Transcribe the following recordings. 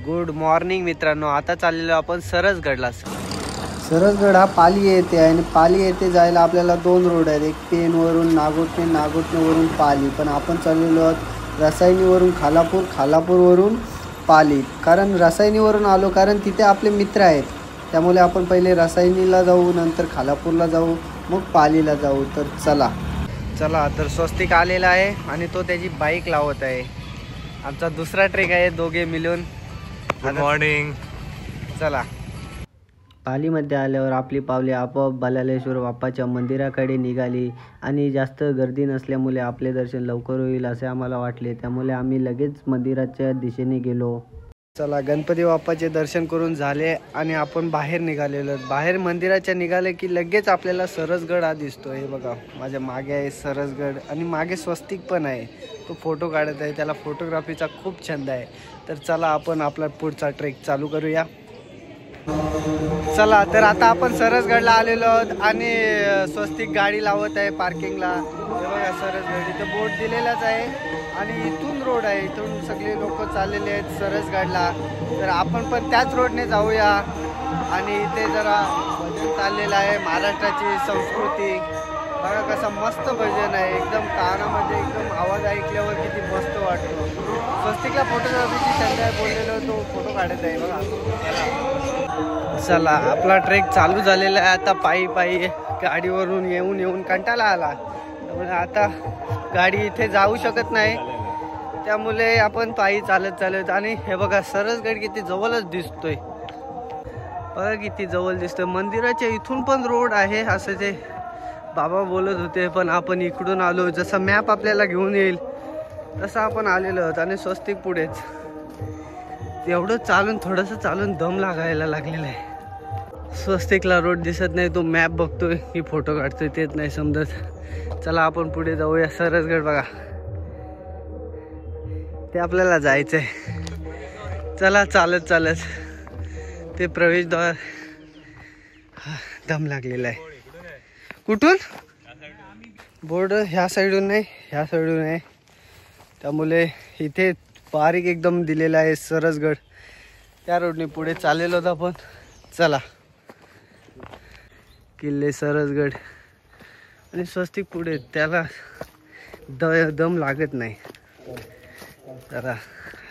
Good morning मित्रांनो. आता चाललेलो आपण सरसगडला. सरसगड हा पाली येथे आहे आणि पाली येथे जायला आपल्याला 2 रोड आहेत. एक पेनवरून नागोटणे, नागोटणेवरून पाली. पण आपण चाललेलो आहोत रसायनीवरून खालापूर, खालापूरवरून पाली. कारण रसायनीवरून आलो कारण तिथे आपले मित्र आहेत. त्यामुळे आपण पहिले रसायनीला जाऊ, नंतर खालापूरला जाऊ, मग पालीला जाऊ. तर चला. तर स्वस्तिक आलेला आहे आणि तो त्याची बाईक लावत आहे. आमचा दुसरा ट्रेक आहे, दोघे मिळून. Good morning. चला. पालीमध्ये आल्यावर आपली पावले आपोआप बलालेश्वर बाप्पाच्या मंदिराकडे निघाली आणि जास्त गर्दी नसल्यामुळे आपले दर्शन लवकर होईल असे आम्हाला वाटले. त्यामुळे आम्ही लगेच मंदिराच्या दिशेने गेलो. चला, गणपती बाप्पाचे दर्शन करून झाले आणि आपण बाहेर निघालेलो. बाहेर मंदिराच्या निघाले की लगेच आपल्याला सरसगड हा दिसतो. हे बघा, माझ्या मागे आहे सरसगड आणि मागे स्वस्तिक पण आहे. तो फोटो काढत आहे, त्याला फोटोग्राफीचा खूप छंद आहे. तर चला, आपण आपला पुढचा ट्रेक चालू करूया. चला, तर आता आपण सरसगडला आलेलो आहोत आणि स्वस्तिक गाडी लावत आहे पार्किंगला. हे बघा, सरसगड इथं बोर्ड दिलेलाच आहे आणि इथून रोड आहे. इथून सगळे लोक चाललेले आहेत सरसगडला. तर आपण पण त्याच रोडने जाऊया. आणि इथे जरा भजन चाललेलं आहे, महाराष्ट्राची संस्कृती. बघा कसं मस्त भजन आहे, एकदम कानामध्ये एकदम आवाज ऐकल्यावर किती मस्त वाटतो. स्वस्तिकला फोटोग्राफीची छंद आहे बोललेलो, तो फोटो काढत आहे बघा. चला, आपला ट्रेक चालू झालेला आहे. आता पायी गाडीवरून येऊन कंटाळा आला. त्यामुळे आता गाडी इथे जाऊ शकत नाही, त्यामुळे आपण पायी चालत आणि हे बघा सरसगड किती जवळच दिसतोय. बघा किती जवळ दिसतोय. मंदिराच्या इथून पण रोड आहे असं ते बाबा बोलत होते, पण आपण इकडून आलो. जसा मॅप आपल्याला घेऊन येईल तसं आपण आलेलो आहोत आणि स्वस्तिक पुढेच. एवढं थोडंसं चालून दम लागायला लागलेला आहे. स्वस्तिकला रोड दिसत नाही, तो मॅप बघतोय की फोटो काढतोय तेच नाही समजत. चला, आपण पुढे जाऊया. सरसगड बघा, ते आपल्याला जायचंय. चला, चालत ते प्रवेशद्वार. दम लागलेला आहे. कुठून बोर्ड ह्या साईडून नाही, ह्या साईडून आहे. त्यामुळे इथे बारीक एकदम दिलेला आहे सरसगड. त्या रोडने पुढे चाललेलो होतो आपण. चला, किल्ले सरसगड आणि स्वस्तिक पुढे, त्याला दम लागत नाही. जरा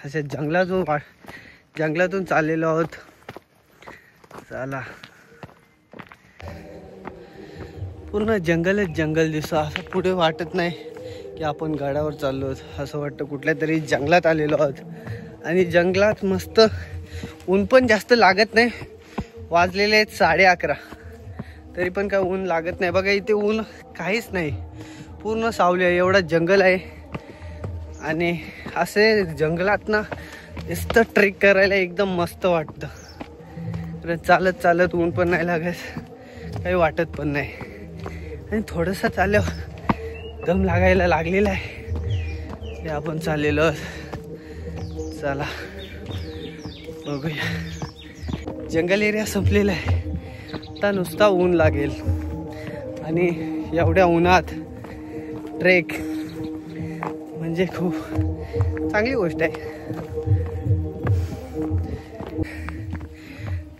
असे जंगलातून चाललेलो आहोत. चला, पूर्ण जंगल दिसतो. असं पुढे वाटत नाही की आपण गडावर चाललो आहोत, असं वाटतं कुठल्या तरी जंगलात आलेलो आहोत. आणि जंगलात मस्त ऊन पण जास्त लागत नाही. वाजलेले आहेत 11:30, तरी पण काय ऊन लागत नाही. बघा, इथे ऊन काहीच नाही, पूर्ण सावली आहे. एवढा जंगल आहे आणि असे जंगलात ना नुसतं ट्रेक करायला एकदम मस्त वाटतं. तर चालत ऊन पण नाही लागत, काही वाटत पण नाही. आणि थोडंसं चालल्यावर दम लागायला लागलेला आहे. ते आपण चाललेलो आहोत. चला, बघूया. जंगल एरिया संपलेला आहे. आता नुसता ऊन लागेल आणि एवढ्या उन्हात ट्रेक म्हणजे खूप चांगली गोष्ट आहे.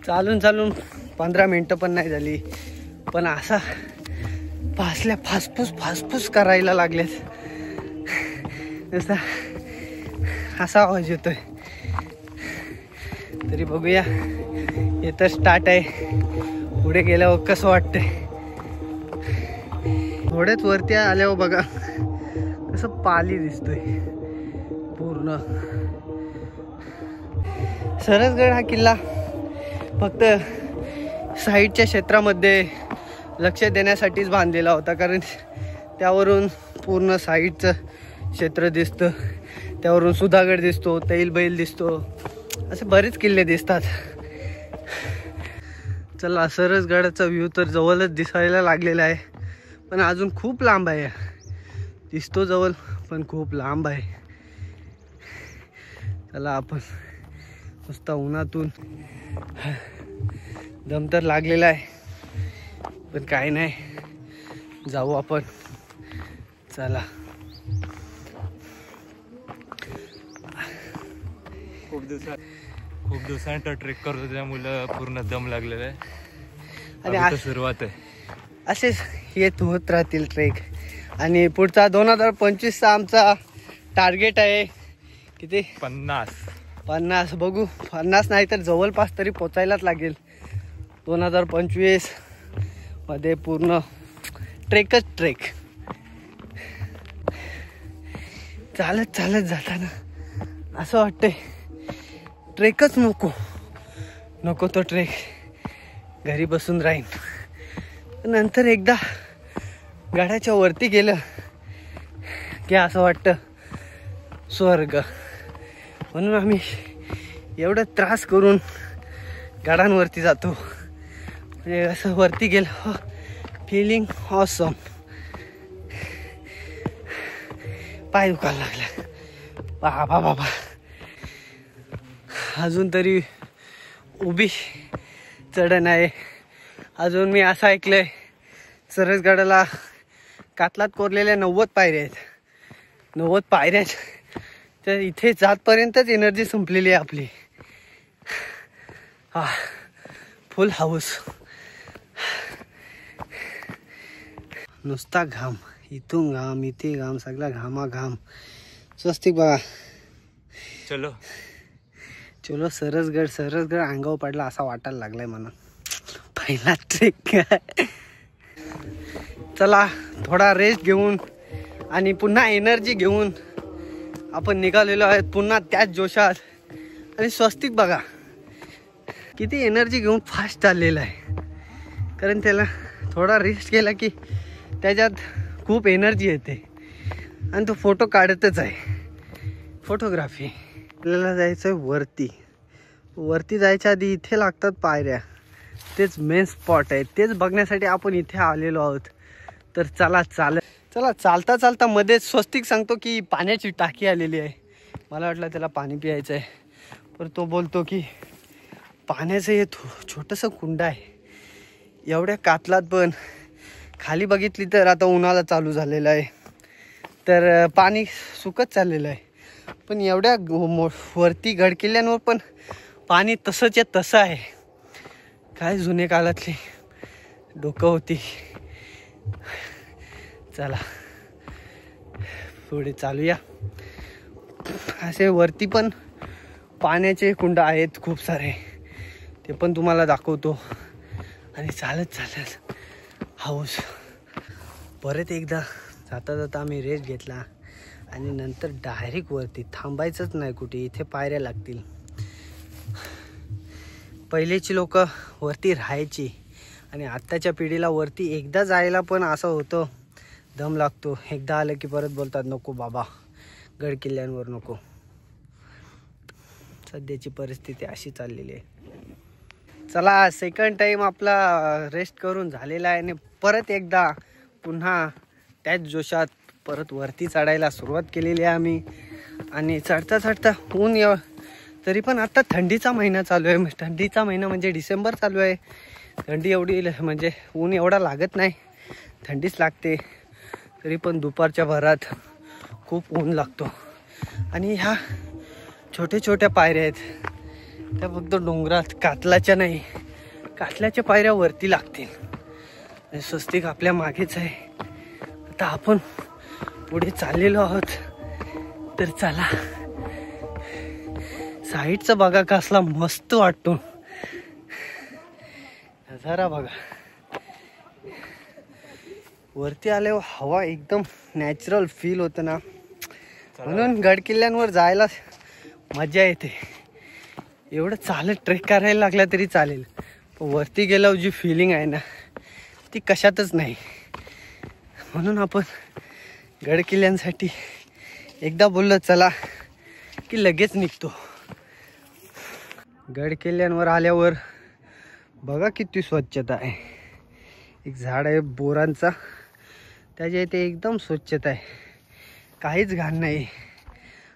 चालून 15 मिनटं पण नाही झाली, पण असा फासफूस करायला लागलेत. नुसता असा आवाज येतोय. तरी बघूया, हे तर स्टार्ट आहे. पुढे गेल्यावर कसं वाटतंय. थोड्याच वरती आल्यावर बघा कसं पाली दिसतोय पूर्ण. सरसगड हा किल्ला फक्त साईडच्या क्षेत्रामध्ये लक्ष देण्यासाठीच बांधलेला होता, कारण त्यावरून पूर्ण साईडचं क्षेत्र दिसतं. त्यावरून सुधागड दिसतो, तैलबैल दिसतो, असे बरेच किल्ले दिसतात. चला, सरसगडाचा व्ह्यू तर जवळच दिसायला लागलेला आहे, पण अजून खूप लांब आहे. दिसतो जवळ पण खूप लांब आहे. चला, आपण नुसता उन्हातून दम तर लागलेला आहे, पण काय नाही, जाऊ आपण. चला, खूप दिवसात खूप दिवसानंतर ट्रेक करतो त्यामुळे पूर्ण दम लागलेला आहे आणि अभी तर सुरुवात आहे. असेच येत होत राहतील ट्रेक. आणि पुढचा 2025चा आमचा टार्गेट आहे किती? 50. बघू 50 नाही तर जवळपास तरी पोचायलाच लागेल. 2025 मध्ये पूर्ण ट्रेकच ट्रेक. चालत चालत जाताना असं वाटतंय ट्रेकच नको तो ट्रेक, घरी बसून राहीन. नंतर एकदा गाड्याच्या वरती गेलं की असं वाटतं स्वर्ग. म्हणून आम्ही एवढं त्रास करून गाड्यांवरती जातो. म्हणजे असं वरती गेलं फिलिंग ऑसम. पाय दुखायला लागला बाबा. अजून तरी उभी चढण आहे. अजून मी असं ऐकलंय सरसगडाला कातलात कोरलेल्या 90 पायऱ्या आहेत. 90 पायऱ्या तर इथे जातपर्यंतच एनर्जी संपलेली आहे आपली. फुल हाऊस. नुसता घाम, इथून घाम इथे घाम, सगळा घाम. स्वस्तिक बघा. चलो सरसगड अंगावर पडला असा वाटायला लागलाय मला. पहिला ट्रेक. चला थोडा रेस्ट घेऊन आणि पुन्हा एनर्जी घेऊन आपण निघालेलो आहेत पुन्हा त्याच जोशात. आणि स्वस्तिक बघा किती एनर्जी घेऊन फास्ट चाललेला आहे. कारण त्याला थोडा रेस्ट केला की त्याच्यात खूप एनर्जी येते. आणि तो फोटो काढतच आहे. फोटोग्राफी. आपल्याला जायचं आहे वरती जायच्या आधी इथे लागतात पायऱ्या. तेच मेन स्पॉट आहे. तेच बघण्यासाठी आपण इथे आलेलो आहोत. तर चला चालता मध्येच स्वस्तिक सांगतो की पाण्याची टाकी आलेली आहे. मला वाटलं त्याला पाणी प्यायचं आहे, पण तो बोलतो की पाण्याचं हे छोटंसं कुंड आहे. एवढ्या कातलात पण खाली बघितली तर आता उन्हाळा चालू झालेला आहे तर पाणी सुकत चाललेलं आहे. पण एवढ्या वरती गडकिल्ल्यांवर पण पाणी तसं आहे. काय जुने काळातली डोकं होती. चला पुढे चालूया. असे वरती पण पाण्याचे कुंड आहेत खूप सारे, ते पण तुम्हाला दाखवतो. आणि चालत हाऊस. परत एकदा जाता आम्ही रेस्ट घेतला आणि नंतर डायरेक्ट वरती. थांबायचंच नाही कुठे. इथे पायऱ्या लागतील. पहिलेची लोक वरती राहायची आणि आत्ताच्या पिढीला वरती एकदा जायला पण असं होतं दम लागतो. एकदा आलं की परत बोलतात नको बाबा, गड किल्ल्यांवर नको. सध्याची परिस्थिती अशी चाललेली आहे. चला सेकंड टाईम आपला रेस्ट करून झालेला आहे आणि परत एकदा पुन्हा त्याच जोशात परत वरती चढायला सुरुवात केलेली आहे आम्ही. आणि चढता ऊन तरी पण आता थंडीचा महिना चालू आहे. थंडीचा महिना म्हणजे डिसेंबर चालू आहे. थंडी एवढी म्हणजे ऊन एवढा लागत नाही, थंडीच लागते. तरी पण दुपारच्या भरात खूप ऊन लागतो. आणि ह्या छोट्या पायऱ्या आहेत त्या फक्त डोंगरात कातलाच्या नाही, कातल्याच्या पायऱ्या वरती लागतील. आणि स्वस्तिक आपल्या मागेच आहे. आता आपण पुढे चाललेलो आहोत. तर चला साईडचा बघा कसला मस्त वाटतो नजारा बघा. वरती आल्यावर हवा एकदम नॅचरल फील होतं ना, म्हणून गड किल्ल्यांवर जायला मजा येते. एवढं चालत ट्रेक करायला लागला तरी चालेल, पण वरती गेल्यावर जी फिलिंग आहे ना ती कशातच नाही. म्हणून आपण गड किल्ल्यांसाठी एकदा बोललो चला की लगेच निघतो. गड किल्ल्यांवर आल्यावर बघा किती स्वच्छता आहे. एक झाड आहे बोरांचा, त्याच्या इथे एकदम स्वच्छता आहे, काहीच घाण नाही.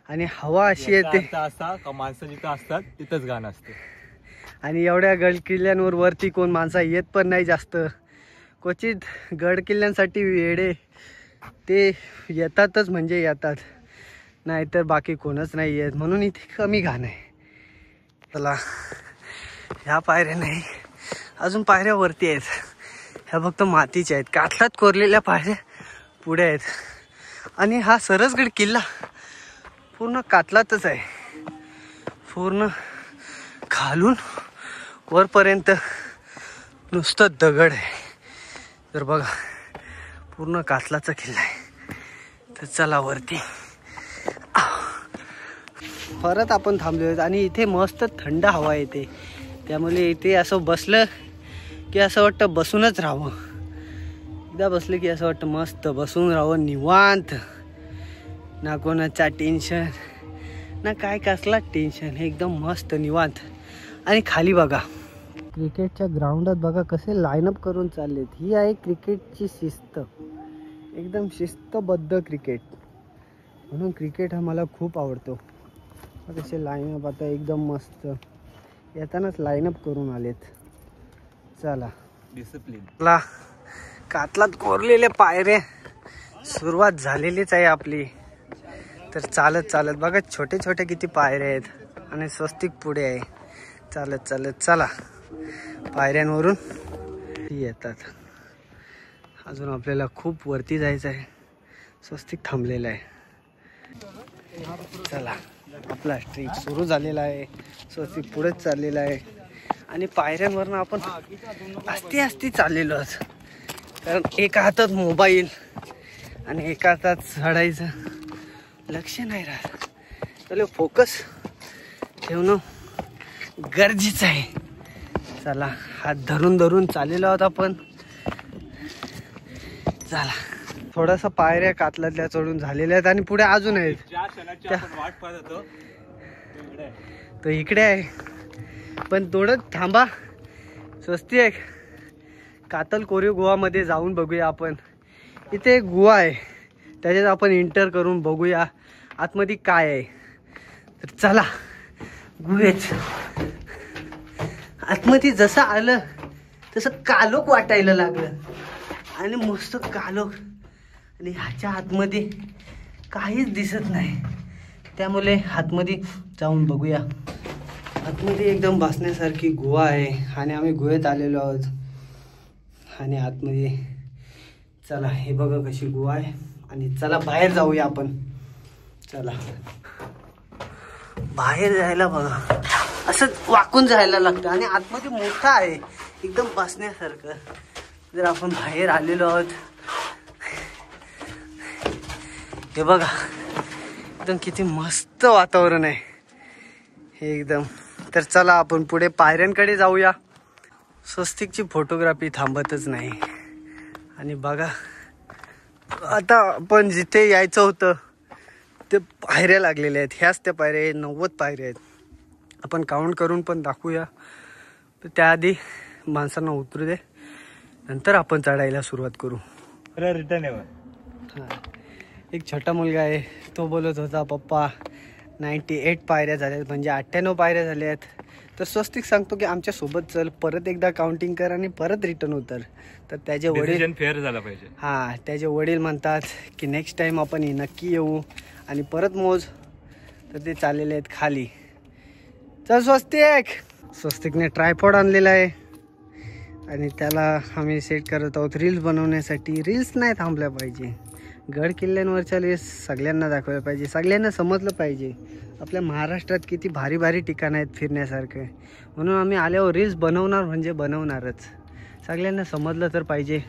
आणि हवा अशी येते असा का माणसं जिथं असतात तिथंच घाण असते. आणि एवढ्या गड किल्ल्यांवर वरती कोण माणसं येत पण नाही जास्त. क्वचित गड किल्ल्यांसाठी वेडे ते येतातच म्हणजे येतात, नाहीतर बाकी कोणच नाही येत. म्हणून इथे कमी घाण आहे. चला, ह्या पायऱ्या नाही, अजून पायऱ्या वरती आहेत. ह्या फक्त मातीच्या आहेत. कातलात कोरलेल्या पायऱ्या पुढे आहेत. आणि हा सरसगड किल्ला पूर्ण कातलातच आहे. पूर्ण खालून वरपर्यंत नुसतं दगड आहे. तर बघा, पूर्ण कातलाचा किल्ला आहे. तर चला वरती. परत आपण थांबलो आणि इथे मस्त थंड हवा येते. त्यामुळे इथे असं बसलं की असं वाटतं बसूनच राहावं. एकदा बसलं की असं वाटतं मस्त बसून राहावं निवांत. ना कोणाचा टेन्शन ना काय, कसला टेन्शन. एकदम मस्त निवांत. आणि खाली बघा, क्रिकेटच्या ग्राउंडात बघा कसे लाईनअप करून चाललेत. ही आहे क्रिकेटची शिस्त. एकदम शिस्तबद्ध क्रिकेट. म्हणून क्रिकेट हा मला खूप आवडतो. कसे लाईनअप आता एकदम मस्त येतानाच लाईनअप करून आलेत. चला, डिसिप्लिन. कातलात कोरलेले पायरे सुरुवात झालेलीच आहे आपली. तर चालत चालत बघा, छोटे छोटे किती पायरे आहेत आणि स्वस्तिक पुढे आहे. चालत चालत चला, पायऱ्यांवरून येतात. अजून आपल्याला खूप वरती जायचं आहे. स्वस्तिक थांबलेलं आहे. चला, आपला ट्रिप सुरू झालेला आहे. स्वस्तिक पुढेच चाललेला आहे. आणि पायऱ्यांवरनं आपण आस्ते आस्ते चाललेलो आहोत. कारण एका हातात मोबाईल आणि एका हातात चढायचं लक्ष नाही राहत. त्याला फोकस ठेवणं गरजेचं आहे. चला, हात धरून धरून चाललेलो आहोत आपण. चला, थोडासा पायऱ्या कातल्यातल्या चढून झालेल्या आहेत आणि पुढे अजून आहेत. तो इकडे आहे, पण थोडं थांबा. स्वस्ती आहे. कातल कोरीव गुहामध्ये जाऊन बघूया आपण. इथे एक गुहा आहे, त्याच्यात आपण एंटर करून बघूया आतमध्ये काय आहे. तर चला, गुहेच आतमध्ये जसं आलं तसं कालोख वाटायला लागलं. आणि मस्त कालोख. आणि ह्याच्या आतमध्ये काहीच दिसत नाही. त्यामुळे आतमध्ये जाऊन बघूया. आतमध्ये एकदम बसण्यासारखी गुहा आहे आणि आम्ही गुहेत आलेलो आहोत. आणि आतमध्ये चला, हे बघा कशी गुहा आहे. आणि चला बाहेर जाऊया आपण. चला, बाहेर जायला बघा असं वाकून जायला लागतं. आणि आतमध्ये मोठा आहे एकदम बसण्यासारखं. जर आपण बाहेर आलेलो आहोत, हे बघा एकदम किती मस्त वातावरण आहे हे एकदम. तर चला, आपण पुढे पायऱ्यांकडे जाऊया. स्वस्तिकची फोटोग्राफी थांबतच नाही. आणि बघा, आता आपण जिथे यायचं होतं ते पायऱ्या लागलेल्या आहेत. ह्याच त्या पायऱ्या 90 पायऱ्या आहेत. आपण काउंट करून पण दाखवूया. तर त्याआधी माणसांना उतरू दे, नंतर आपण चढायला सुरुवात करू. रिटर्न हां, एक छोटा मुलगा आहे, तो बोलत होता पप्पा 98 पायऱ्या झाल्यात, म्हणजे 98 पायऱ्या झाल्या आहेत. तर स्वस्तिक सांगतो की आमच्यासोबत चल, परत एकदा काउंटिंग कर आणि परत रिटर्न उतर. तर त्याचे वडील फेअर झाला पाहिजे. हां, त्याचे वडील म्हणतात की नेक्स्ट टाईम आपण नक्की येऊ आणि परत मोज. तर ते चाललेले आहेत खाली. चल स्वस्तिकने ट्रायपॉड आणलेला आहे आणि त्याला आम्ही सेट करत आहोत रील्स बनवण्यासाठी. रील्स नाही थांबल्या पाहिजे. गड किल्ल्यांवरच्या रील्स सगळ्यांना दाखवायला पाहिजे, सगळ्यांना समजलं पाहिजे आपल्या महाराष्ट्रात किती भारी भारी ठिकाणं आहेत फिरण्यासारखे. म्हणून आम्ही आल्यावर रील्स बनवणार म्हणजे बनवणारच. सगळ्यांना समजलं तर पाहिजे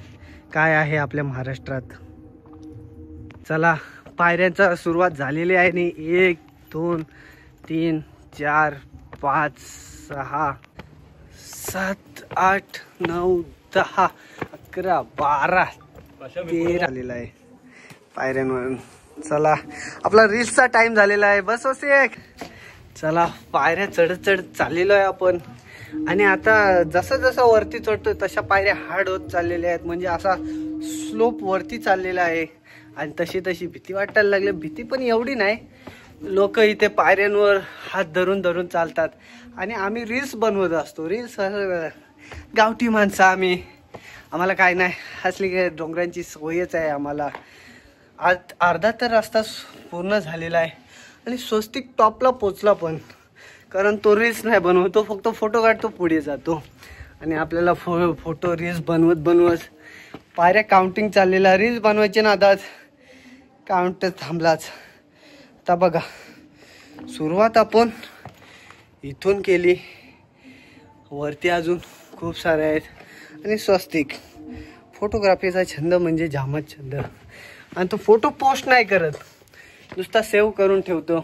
काय आहे आपल्या महाराष्ट्रात. चला, पायऱ्यांचा सुरुवात झालेली आहे. आणि 1 2 3 4 5 6 7 8 9 10 11 12 13 आलेला आहे पायऱ्यांवरून. चला, आपला रील्सचा टाइम झालेला आहे. बस एक. चला, पायऱ्या चढत चढत चाललेलो आहे आपण. आणि आता जसं जसं वरती चढतो तशा पायऱ्या हार्ड होत चाललेल्या आहेत. म्हणजे असा स्लोप वरती चाललेला आहे. आणि तशी तशी भीती वाटायला लागली. भीती पण एवढी नाही. लोक इथे पायऱ्यांवर हात धरून धरून चालतात आणि आम्ही रील्स बनवत असतो. रील्स गावठी माणसं आम्हाला काय नाही, असली काय डोंगरांची सवयच आहे आम्हाला. अर्धा तर रस्ता पूर्ण झालेला आहे आणि स्वस्तिक टॉपला पोचला पण. कारण तो रील्स नाही बनवतो, फक्त फोटो काढतो, पुढे जातो. आणि आपल्याला फोटो रील्स बनवत पायऱ्या काउंटिंग चाललेला. रील्स बनवायचे ना आता काउंट थांबलाच. आता बघा सुरुवात आपण इथून केली, वरती अजून खूप सारे आहेत. आणि स्वस्तिक फोटोग्राफीचा छंद म्हणजे जामच छंद. आणि तो फोटो पोस्ट नाही करत, नुसता सेव्ह करून ठेवतो.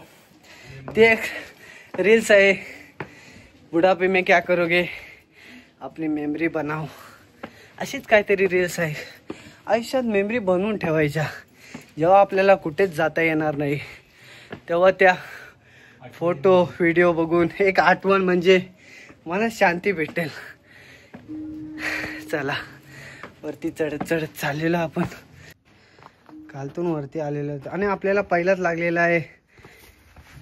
ते एक रील्स आहे, बुढापे में क्या करोगे, आपली मेमरी बनाव, अशीच काहीतरी रील्स आहे. आयुष्यात मेमरी बनवून ठेवायच्या. जेव्हा आपल्याला कुठेच जाता येणार नाही तेव्हा त्या फोटो व्हिडिओ बघून एक आठवण म्हणजे मनात शांती भेटेल. चला वरती चढत चाललेलो आपण. खालतून वरती आलेलो आणि आपल्याला पहिलाच लागलेला आहे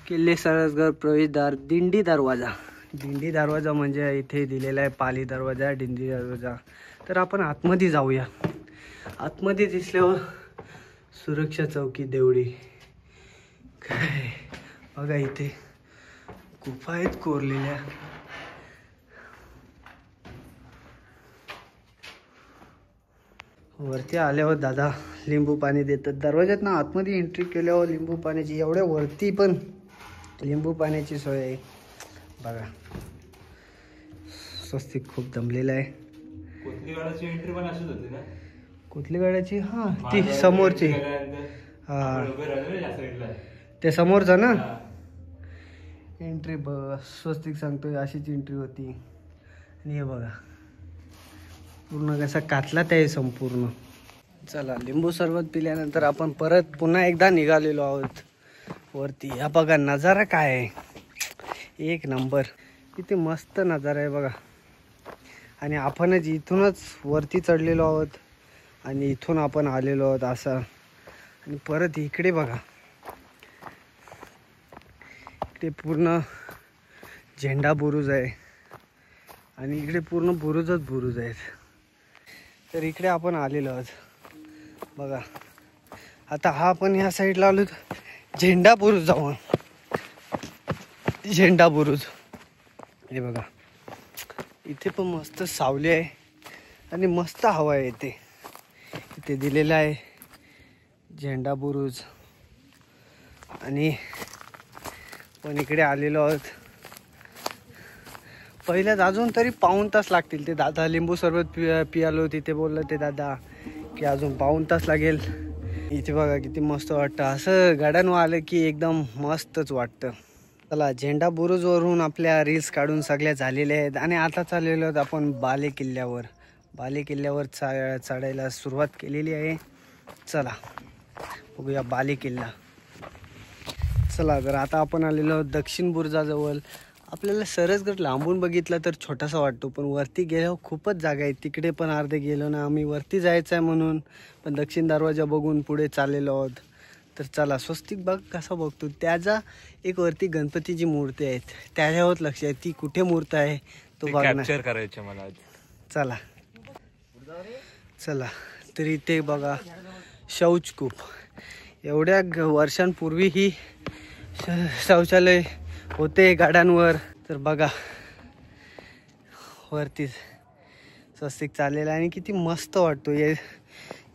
किल्ले सरसगड प्रवेशद्वार, दिंडी दरवाजा. दिंडी दरवाजा म्हणजे इथे दिलेला आहे पाली दरवाजा, दिंडी दरवाजा. तर आपण आतमध्ये जाऊया. आतमध्ये दिसल्यावर सुरक्षा चौकी देवडी. काय बघा इथे गुफा आहेत कोरलेल्या. वरती आल्यावर दादा लिंबू पाणी देतात. दरवाज्यात ना आतमध्ये एंट्री केल्यावर लिंबू पाण्याची, एवढ्या वरती पण लिंबू पाण्याची सोय आहे बघा. स्वस्तिक खूप दमलेला आहे. कुठली गाड्याची एंट्री पण अशीच होती ना? कुठली गाड्याची? हा ती समोरची. हा ते समोरचा ना एंट्री. स्वस्तिक सांगतोय अशीच एंट्री होती. आणि हे बघा पूर्ण कसा कातलात आहे संपूर्ण. चला लिंबू सरबत पिल्यानंतर आपण परत पुन्हा एकदा निघालेलो आहोत वरती. हा बघा नजारा काय आहे, एक नंबर. किती मस्त नजारा आहे बघा. आणि आपणच इथूनच वरती चढलेलो आहोत आणि इथून आपण आलेलो आहोत असं. आणि परत इकडे बघा, इकडे पूर्ण झेंडा बुरुज आहे आणि इकडे पूर्ण बुरुजच बुरुज आहेत. तर इकडे आपण आलेलो आहोत बघा. आता हा आपण ह्या साईडला आलो झेंडा बुरुज जाऊ. झेंडा बुरुज हे बघा, इथे पण मस्त सावली आहे आणि मस्त हवा आहे. इथे दिलेला आहे झेंडा बुरुज. आणि पण इकडे आलेलो आहोत. पहिल्याच अजून तरी पाऊण तास लागतील. ते दादा लिंबू सरबत पियालो तिथे बोललं ते दादा की अजून पाऊण तास लागेल. इथे बघा किती मस्त वाटतं. असं गाड्यांवर आलं की एकदम मस्तच वाटतं. चला झेंडा बुरुजवरून आपल्या रील्स काढून सगळ्या झालेल्या आहेत आणि आता चाललेलो आहोत आपण बाले किल्ल्यावर. बाले किल्ल्यावर चढायला सुरुवात केलेली आहे. चला बघूया बाले किल्ला. चला तर आता आपण आलेलो आहोत दक्षिण बुरुजाजवळ. आपल्याला सरसगड लांबून बघितला तर छोटासा वाटतो, पण वरती गेल्यावर खूपच जागा आहे. तिकडे पण अर्धे गेलो ना आम्ही, वरती जायचं आहे म्हणून. पण दक्षिण दरवाजा बघून पुढे चाललेलो आहोत. तर चला स्वस्तिक बघ कसा बघतो. त्याचा एक वरती गणपतीची मूर्ती आहे, त्याच्यावर लक्ष आहे ती कुठे मूर्ती आहे तो कॅप्चर करायचे मला. चला चला तर इथे बघा शौचकूप. एवढ्या वर्षांपूर्वी ही शौचालय होते गाड्यांवर. तर बघा वरती स्वस्तिक चाललेला आहे आणि किती मस्त वाटतो.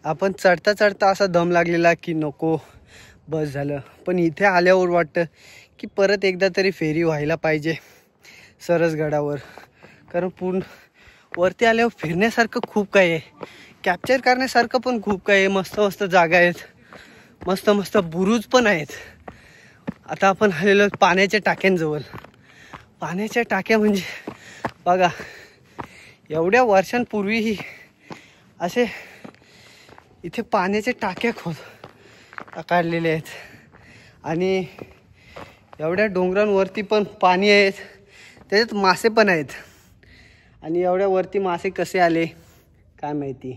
आपण चढता चढता असा दम लागलेला की नको बस झालं. पण इथे आल्यावर वाटतं की परत एकदा तरी फेरी व्हायला पाहिजे सरसगडावर. कारण पूर्ण वरती आल्यावर फिरण्यासारखं खूप काही आहे, कॅप्चर करण्यासारखं पण खूप काही आहे. मस्त मस्त जागा आहेत, मस्त मस्त बुरुज पण आहेत. आता आपण आलेलो पाण्याच्या टाक्यांजवळ. पाण्याच्या टाक्या म्हणजे बघा एवढ्या वर्षांपूर्वीही असे इथे पाण्याच्या टाक्या काढलेल्या आहेत. आणि एवढ्या डोंगरांवरती पण पाणी आहेत, त्याच्यात मासे पण आहेत. आणि एवढ्या वरती मासे कसे आले काय माहिती.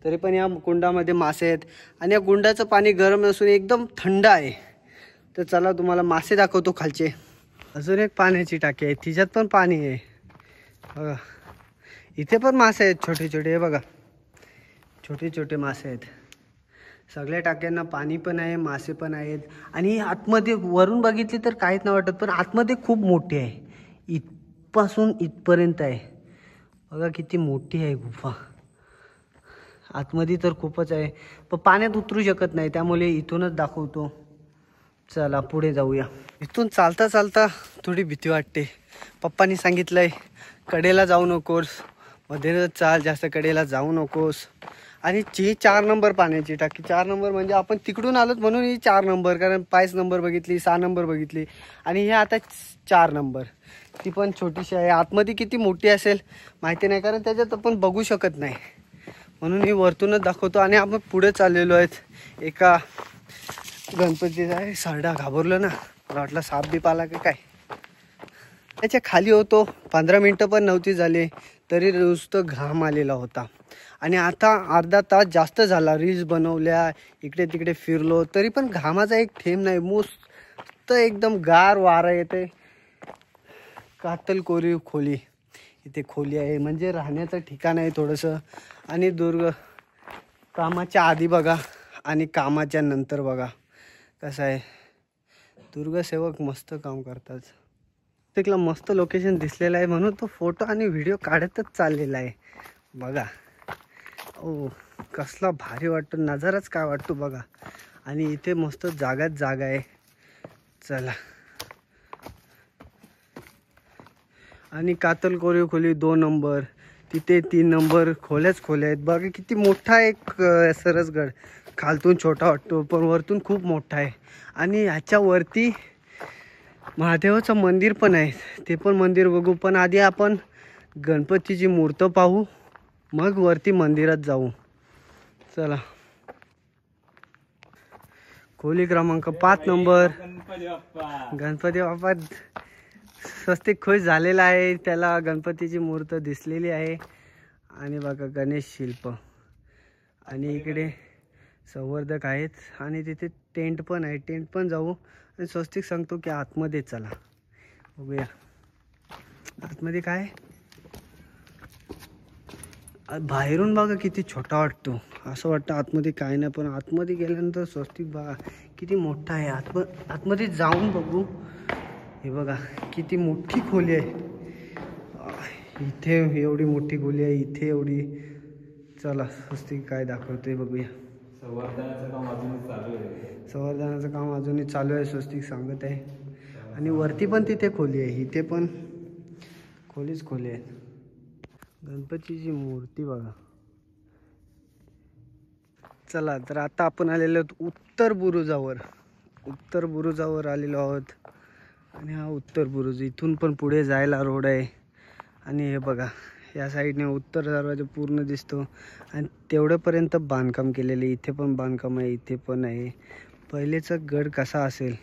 तरी पण या कुंडामध्ये मासे आहेत आणि या कुंडाचं पाणी गरम नसून एकदम थंड आहे. तर चला तुम्हाला मासे दाखवतो खालचे. अजून एक पाण्याची टाकी आहे, तिच्यात पण पाणी आहे बघा. इथे पण मासे आहेत छोटे छोटे. हे बघा छोटे छोटे मासे आहेत. सगळ्या टाक्यांना पाणी पण आहे, मासे पण आहेत. आणि आतमध्ये वरून बघितली तर काहीच नाही वाटत, पण आतमध्ये खूप मोठी आहे. इथपासून इथपर्यंत आहे. बघा किती मोठी आहे गुफा. आतमध्ये तर खूपच आहे, पण पाण्यात उतरू शकत नाही, त्यामुळे इथूनच दाखवतो. चला पुढे जाऊया. इथून चालता चालता थोडी भीती वाटते. पप्पांनी सांगितलंय कडेला जाऊ नकोस, मध्येच चाल, जास्त कडेला जाऊ नकोस. आणि ही 4 नंबर पाण्याची टाकी. 4 नंबर म्हणजे आपण तिकडून आलोत म्हणून ही 4 नंबर, कारण 5 नंबर बघितली, 6 नंबर बघितली, आणि हे आता 4 नंबर. ती पण छोटीशी आहे. आतमध्ये किती मोठी असेल माहिती नाही, कारण त्याच्यात आपण बघू शकत नाही, म्हणून मी वरतूनच दाखवतो. आणि आपण पुढे चाललेलो आहेत. एका गणपतीचा आहे. सरडा घाबरलो ना, मला वाटलं साप बीप आला की काय. त्याच्या खाली होतो, 15 मिनटं पण नव्हती झाली तरी नुसतं घाम आलेला होता. आणि आता अर्धा तास जास्त झाला, रील्स बनवल्या, इकडे तिकडे फिरलो, तरी पण घामाचा एक थेंब नाही. मस्त एकदम गार वारा येते. कातल कोरीव खोली, इथे खोली आहे, म्हणजे राहण्याचं ठिकाण आहे थोडंसं. आणि कामाच्या आधी बघा आणि कामाच्या नंतर बघा कसं आहे. दुर्गसेवक मस्त काम करतात. तिकला मस्त लोकेशन दिसलेलं आहे, म्हणून तो फोटो आणि व्हिडिओ काढतच चाललेला आहे. बघा ओ कसला भारी वाटतो, नजाराच काय वाटतो बघा. आणि इथे मस्त जागाच जागा आहे. चला. आणि कातल कोरीव खोली 2 नंबर, तिथे 3 नंबर खोल्याच खोल्या आहेत. बघा किती मोठा एक सरसगड. खालतून छोटा वाटतो पण वरतून खूप मोठा आहे. आणि ह्याच्यावरती महादेवाचं मंदिर पण आहे, ते पण मंदिर बघू. पण आधी आपण गणपतीची मूर्त पाहू, मग वरती मंदिरात जाऊ. चला. खोली क्रमांक 5 नंबर. गणपती बाप्पा स्वस्तिक खुश झालेला आहे, त्याला गणपतीची मूर्त दिसलेली आहे. आणि बघा गणेश शिल्प. आणि इकडे संवर्धक आहेत, आणि तिथे टेंट पण आहे, टेंट पण जाऊ. आणि स्वस्तिक सांगतो की आतमध्ये चला बघूया आतमध्ये काय. बाहेरून बघा किती छोटा वाटतो, असं वाटतं आतमध्ये काय नाही, पण आतमध्ये गेल्यानंतर स्वस्तिक बघा किती मोठा आहे. आतमध्ये जाऊन बघू. हे बघा किती मोठी खोली आहे. इथे एवढी मोठी खोली आहे, इथे एवढी. चला स्वस्तिक काय दाखवतोय बघूया. संवर्धनाचं काम अजूनही चालू आहे, स्वस्तिक सांगत आहे. आणि वरती पण तिथे खोली आहे, इथे पण खोलीच खोली आहे. गणपतीची मूर्ती बघा. चला तर आता आपण आलेलो आहोत उत्तर बुरुजावर आलेलो आहोत. आणि हा उत्तर बुरुज, इथून पण पुढे जायला रोड आहे. आणि हे बघा या साईडने उत्तर दरवाजा पूर्ण दिसतो. आणि तेवढ्यापर्यंत बांधकाम केलेले, इथे पण बांधकाम आहे, इथे पण आहे. पहिलेचा गड कसा असेल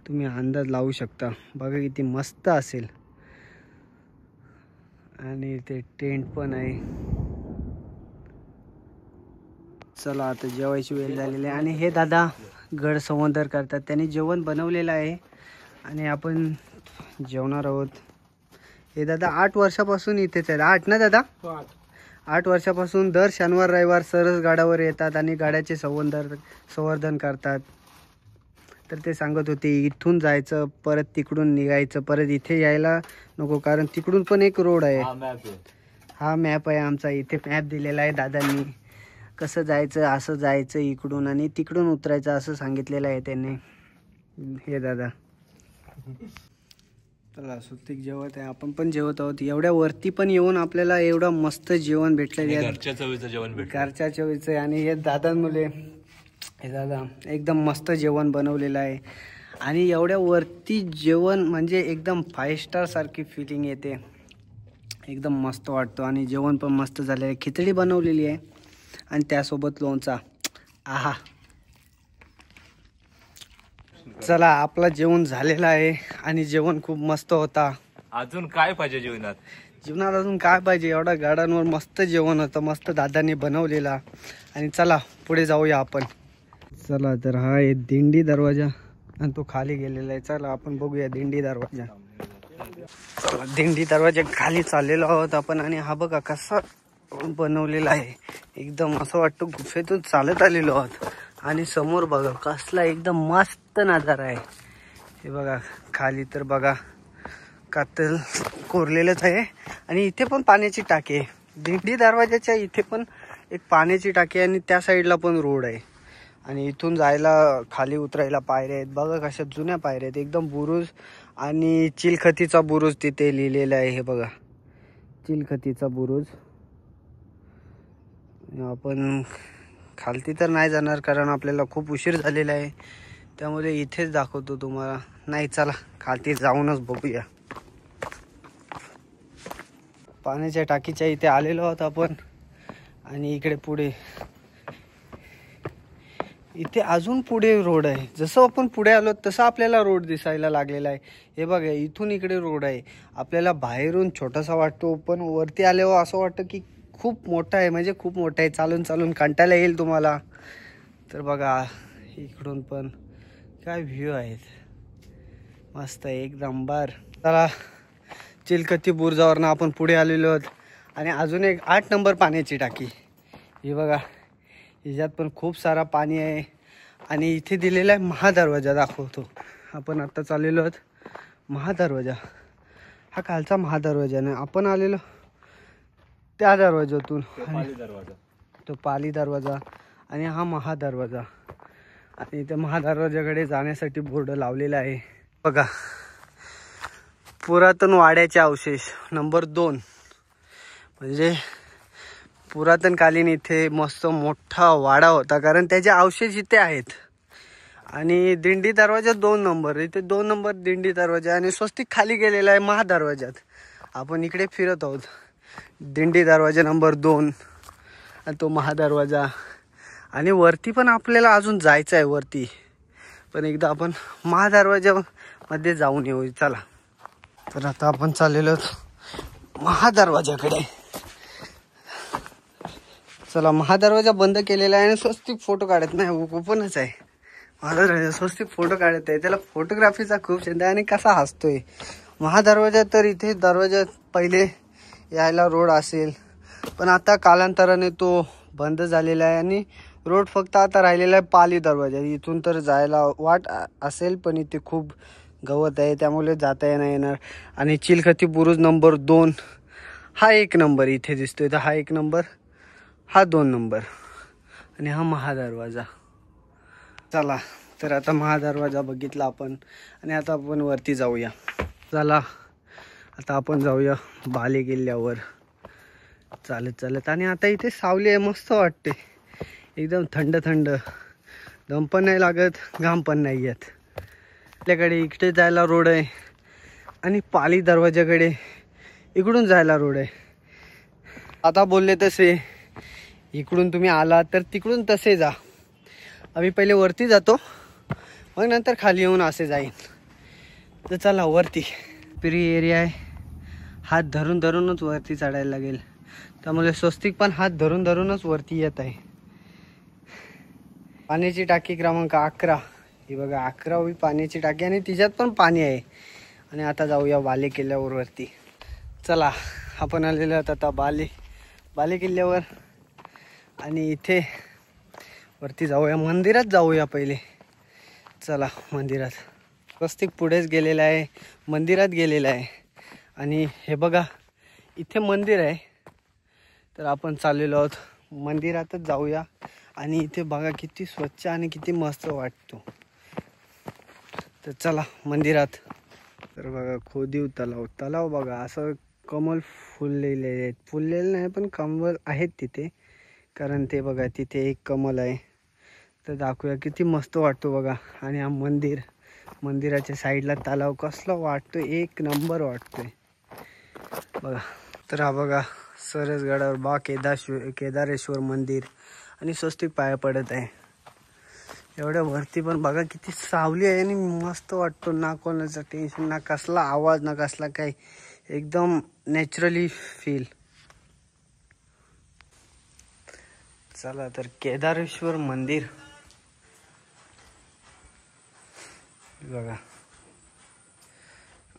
तुम्ही अंदाज लावू शकता. बघा किती मस्त असेल. आणि इथे टेंट पण आहे. चला आता जेवायची वेळ झालेली आहे. आणि हे दादा गड संवर्धन करतात, त्यांनी जेवण बनवलेलं आहे आणि आपण जेवणार आहोत. हे दादा 8 वर्षापासून इथेच आहेत. 8 ना दादा? 8 वर्षापासून दर शनिवार रविवार सरस गाडावर येतात आणि गाड्याचे संवर्धन करतात. तर ते सांगत होते इथून जायचं, परत तिकडून निघायचं, परत इथे यायला नको, कारण तिकडून पण एक रोड आहे. हा मॅप आहे आमचा, इथे मॅप दिलेला आहे दादांनी, कसं जायचं, असं जायचं इकडून आणि तिकडून उतरायचं असं सांगितलेलं आहे त्यांनी. हे दादा चला स्वस्तिक जेवत आहे, आपण पण जेवत आहोत. एवढ्या वरती पण येऊन आपल्याला एवढं मस्त जेवण भेटलं, घरच्या चवीचं जेवण भेटलं, घरच्या चवीचं. आणि हे दादांमुळे, हे दादा एकदम मस्त जेवण बनवलेलं आहे. आणि एवढ्या वरती जेवण म्हणजे एकदम 5 स्टार सारखी फिलिंग येते, एकदम मस्त वाटतो. आणि जेवण पण मस्त झालेलं आहे, खिचडी बनवलेली आहे आणि त्यासोबत लोणचा. आहा. चला आपला जेवण झालेला आहे आणि जेवण खूप मस्त होता. अजून काय पाहिजे जीवनात? जीवनात अजून काय पाहिजे, एवढ्या गाड्यांवर मस्त जेवण होतं, मस्त दादांनी बनवलेला. आणि चला पुढे जाऊया आपण. चला तर हा आहे दिंडी दरवाजा आणि तो खाली गेलेला आहे. चला आपण बघूया दिंडी दरवाजा. चला दिंडी दरवाजा खाली चाललेलो आहोत आपण. आणि हा बघा कसा बनवलेला आहे, एकदम असं वाटतं गुफेतून चालत आलेलो आहोत. आणि समोर बघा कसला एकदम मस्त नजारा आहे. हे बघा खाली तर बघा कातल कोरलेलंच आहे. आणि इथे पण पाण्याची टाकी आहे. दिंडी दरवाजाच्या इथे पण एक पाण्याची टाकी आहे आणि त्या साईडला पण रोड आहे. आणि इथून जायला खाली उतरायला पायऱ्या आहेत. बघा कशा जुन्या पायऱ्या आहेत एकदम. बुरुज आणि चिलखतीचा बुरुज तिथे लिहिलेला आहे. हे बघा चिलखतीचा बुरुज. आपण खालती तर नाही जाणार कारण आपल्याला खूप उशीर झालेला आहे, त्यामुळे इथेच दाखवतो तुम्हाला. नाही चला खालती जाऊनच बघूया. पाण्याच्या टाकीच्या इथे आलेलो आहोत आपण. आणि इकडे पुढे इथे अजून पुढे रोड आहे. जसं आपण पुढे आलो तसं आपल्याला रोड दिसायला लागलेला आहे. हे बघा इथून इकडे रोड आहे. आपल्याला बाहेरून छोटासा वाटतो पण वरती आल्यावर असं वाटतं की खूप मोठा आहे, म्हणजे खूप मोठा आहे. चालून चालून कंटाळा येईल तुम्हाला. तर बघा इकडून पण काय व्ह्यू आहेत, मस्त आहे एकदम बार. चला चिलखती बुरुजावरनं आपण पुढे आलेलो आहोत. आणि अजून एक 8 नंबर पाण्याची टाकी. ही बघा हिच्यात पण खूप सारा पाणी आहे. आणि इथे दिलेला आहे महादरवाजा. दाखवतो. आपण आत्ता चाललेलो आहोत महादरवाजा. हा कालचा महादरवाजा नाही, आपण आलेलो त्या दरवाजातून. तो पाली दरवाजा आणि हा महादरवाजा. आणि त्या महादरवाजाकडे जाण्यासाठी बोर्ड लावलेला आहे. बघा पुरातन वाड्याचे अवशेष नंबर 2. म्हणजे पुरातनकालीन इथे मस्त मोठा वाडा होता, कारण त्याचे अवशेष इथे आहेत. आणि दिंडी दरवाजा 2 नंबर. इथे 2 नंबर दिंडी दरवाजा आणि स्वस्तिक खाली गेलेला आहे महादरवाजात. आपण इकडे फिरत आहोत. दिंडी दरवाजा नंबर 2 आणि तो महादरवाजा. आणि वरती पण आपल्याला अजून जायचं आहे वरती, पण एकदा आपण महादरवाजामध्ये जाऊन येऊ. चला. तर आता आपण चाललेलो महादरवाजाकडे. चला. महादरवाजा बंद केलेला आहे आणि स्वस्तिक फोटो काढत नाही, ओपनच आहे महादरवाजा. स्वस्तिक फोटो काढत आहे. त्याला फोटोग्राफीचा खूप छंद आहे आणि कसा हसतोय महादरवाजा. तर इथे दरवाजा पहिले यायला रोड असेल, पण आता कालांतराने तो बंद झालेला आहे. आणि रोड फक्त आता राहिलेला आहे पाली दरवाजा. इथून तर जायला वाट असेल, पण इथे खूप गवत आहे त्यामुळे जाता येणार. आणि चिलखती बुरुज नंबर 2 हा 1 नंबर इथे दिसतोय. तर हा 1 नंबर, हा 2 नंबर आणि हा महादरवाजा. चला. तर आता महादरवाजा बघितला आपण आणि आता आपण वरती जाऊया. चला आता आपण जाऊया बाले किल्ल्यावर चालत चालत. आणि आता इथे सावली आहे, मस्त वाटते एकदम. थंड थंड, दम पण नाही लागत, घाम पण नाही येत. आपल्याकडे इकडे जायला रोड आहे आणि पाली दरवाजाकडे इकडून जायला रोड आहे. आता बोलले तसे इकडून तुम्ही आला तर तिकडून तसे जा. आम्ही पहिले वरती जातो, मग नंतर खाली येऊन असे जाईन. तर चला वरती. पिरी एरिया आहे, हात धरून धरूनच वरती चढायला लागेल. त्यामुळे स्वस्तिक पण हात धरून धरूनच वरती येत आहे. पाण्याची टाकी क्रमांक 11. ही बघा 11वी पाण्याची टाकी आणि तिच्यात पण पाणी आहे. आणि आता जाऊया बाले किल्ल्यावर वरती. चला आपण आलेलो आहोत आता बाले किल्ल्यावर. आणि इथे वरती जाऊया, मंदिरात जाऊया पहिले. चला मंदिरात. स्वस्तिक पुढेच गेलेला आहे, मंदिरात गेलेला आहे. आणि हे बघा इथे मंदिर आहे, तर आपण चाललेलो आहोत मंदिरातच जाऊया. आणि इथे बघा किती स्वच्छ आणि किती मस्त वाटतो. तर चला मंदिरात. तर बघा खोदीव तलाव बघा असं कमल फुललेले आहेत. फुललेले नाही पण कमल आहेत तिथे, कारण ते बघा तिथे एक कमल आहे. तर दाखवूया किती मस्त वाटतो बघा. आणि हा मंदिराच्या साईडला तलाव कसला वाटतो, 1 नंबर वाटतोय बघा. तर हा बघा सरसगडावर केदारेश्वर मंदिर. आणि स्वस्तिक पाया पडत आहे. एवढ्या वरती पण बघा किती सावली आहे आणि मस्त वाटतो. ना कोणाचं टेन्शन, ना कसला आवाज, ना कसला काही, एकदम नॅचरली फील. चला तर केदारेश्वर मंदिर बघा.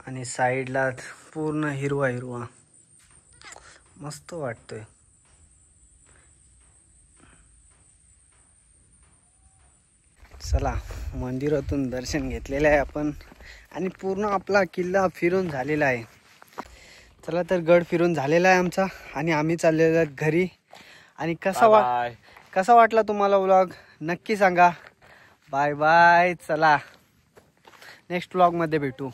आणि साईडला पूर्ण हिरवा मस्त वाटतोय. चला मंदिरातून दर्शन घेतलेलं आहे आपण. आणि पूर्ण आपला किल्ला फिरून झालेला आहे. चला तर गड फिरून झालेला आहे आमचा आणि आम्ही चाललेलो आहोत घरी. आणि कसा वाटला तुम्हाला व्लॉग नक्की सांगा. Bye bye. चला नेक्स्ट व्लॉगमध्ये भेटू.